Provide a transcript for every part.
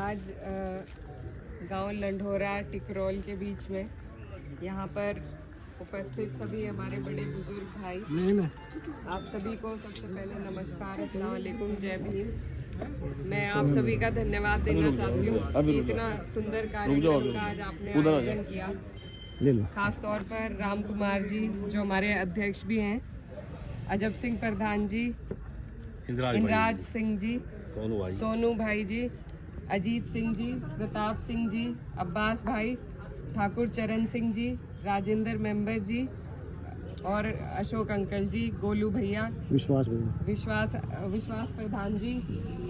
आज गांव लंढोरा टिकरौल के बीच में यहाँ पर उपस्थित सभी हमारे बड़े बुजुर्ग भाई, आप सभी को सबसे पहले नमस्कार, अस्सलाम वालेकुम, जय भीम। मैं आप सभी का धन्यवाद देना चाहती हूँ कि इतना सुंदर कार्यक्रम का आज आपने आयोजन किया। खास तौर पर राम कुमार जी जो हमारे अध्यक्ष भी हैं, अजब सिंह प्रधान जी, इंद्राज सिंह जी, सोनू भाई जी, अजीत सिंह जी, प्रताप सिंह जी, अब्बास भाई, ठाकुर चरण सिंह जी, राजेंद्र मेंबर जी और अशोक अंकल जी, गोलू भैया, विश्वास प्रधान जी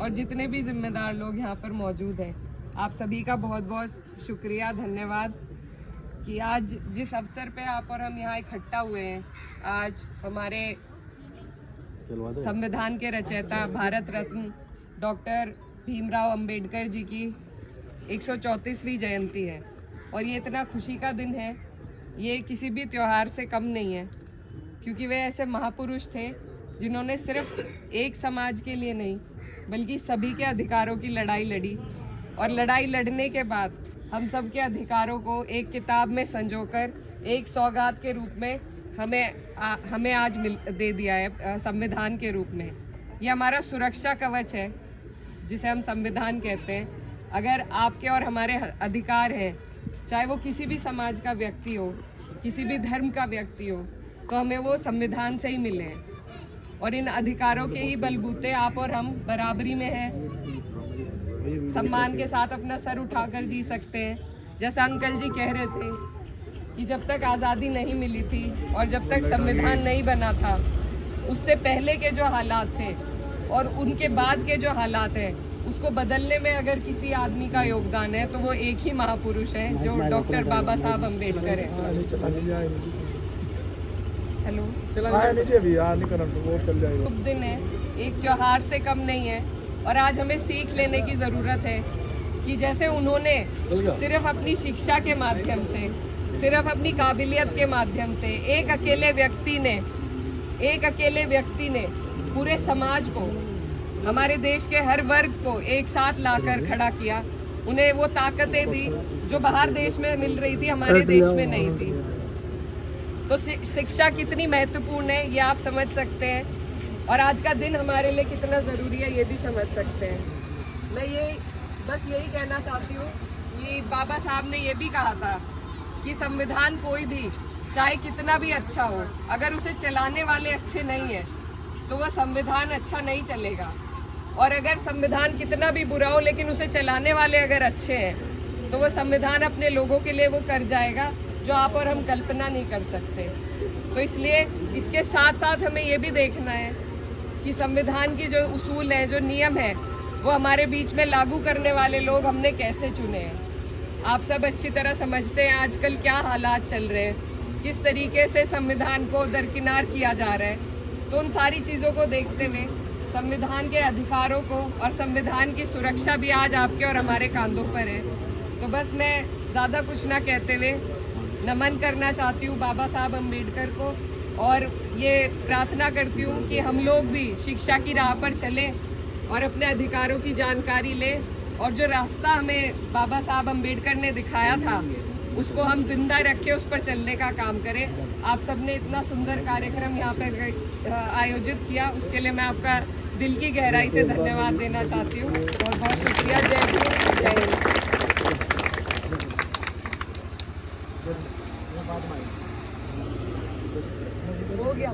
और जितने भी जिम्मेदार लोग यहाँ पर मौजूद हैं, आप सभी का बहुत बहुत शुक्रिया, धन्यवाद कि आज जिस अवसर पे आप और हम यहाँ इकट्ठा हुए हैं। आज हमारे संविधान के रचयिता भारत रत्न डॉक्टर भीमराव अंबेडकर जी की 134वीं जयंती है और ये इतना खुशी का दिन है, ये किसी भी त्योहार से कम नहीं है, क्योंकि वे ऐसे महापुरुष थे जिन्होंने सिर्फ एक समाज के लिए नहीं बल्कि सभी के अधिकारों की लड़ाई लड़ी और लड़ाई लड़ने के बाद हम सब के अधिकारों को एक किताब में संजोकर एक सौगात के रूप में हमें आज दे दिया है संविधान के रूप में। ये हमारा सुरक्षा कवच है जिसे हम संविधान कहते हैं। अगर आपके और हमारे अधिकार हैं, चाहे वो किसी भी समाज का व्यक्ति हो, किसी भी धर्म का व्यक्ति हो, तो हमें वो संविधान से ही मिले हैं और इन अधिकारों के ही बलबूते आप और हम बराबरी में हैं, सम्मान के साथ अपना सर उठाकर जी सकते हैं। जैसा अंकल जी कह रहे थे कि जब तक आज़ादी नहीं मिली थी और जब तक संविधान नहीं बना था, उससे पहले के जो हालात थे और उनके बाद के जो हालात हैं, उसको बदलने में अगर किसी आदमी का योगदान है तो वो एक ही महापुरुष है जो डॉक्टर बाबा साहब अम्बेडकर है। हेलो, शुभ दिन है, एक त्योहार से कम नहीं है और आज हमें सीख लेने की ज़रूरत है कि जैसे उन्होंने सिर्फ अपनी शिक्षा के माध्यम से, सिर्फ अपनी काबिलियत के माध्यम से एक अकेले व्यक्ति ने पूरे समाज को, हमारे देश के हर वर्ग को एक साथ लाकर खड़ा किया, उन्हें वो ताकतें दी जो बाहर देश में मिल रही थी, हमारे देश में नहीं थी। तो शिक्षा कितनी महत्वपूर्ण है ये आप समझ सकते हैं और आज का दिन हमारे लिए कितना ज़रूरी है ये भी समझ सकते हैं। मैं बस यही कहना चाहती हूँ कि बाबा साहब ने ये भी कहा था कि संविधान कोई भी चाहे कितना भी अच्छा हो, अगर उसे चलाने वाले अच्छे नहीं है तो वह संविधान अच्छा नहीं चलेगा, और अगर संविधान कितना भी बुरा हो लेकिन उसे चलाने वाले अगर अच्छे हैं तो वह संविधान अपने लोगों के लिए वो कर जाएगा जो आप और हम कल्पना नहीं कर सकते। तो इसलिए इसके साथ साथ हमें ये भी देखना है कि संविधान की जो उसूल है, जो नियम है, वो हमारे बीच में लागू करने वाले लोग हमने कैसे चुने हैं। आप सब अच्छी तरह समझते हैं आजकल क्या हालात चल रहे हैं, किस तरीके से संविधान को दरकिनार किया जा रहा है। तो उन सारी चीज़ों को देखते हुए संविधान के अधिकारों को और संविधान की सुरक्षा भी आज आपके और हमारे कांधों पर है। तो बस मैं ज़्यादा कुछ ना कहते हुए नमन करना चाहती हूँ बाबा साहब अम्बेडकर को और ये प्रार्थना करती हूँ कि हम लोग भी शिक्षा की राह पर चलें और अपने अधिकारों की जानकारी लें और जो रास्ता हमें बाबा साहब अम्बेडकर ने दिखाया था उसको हम जिंदा रखें, उस पर चलने का काम करें। आप सबने इतना सुंदर कार्यक्रम यहाँ पर आयोजित किया, उसके लिए मैं आपका दिल की गहराई से धन्यवाद देना चाहती हूँ। बहुत बहुत शुक्रिया। जय भीम, जय हिंद। हो गया।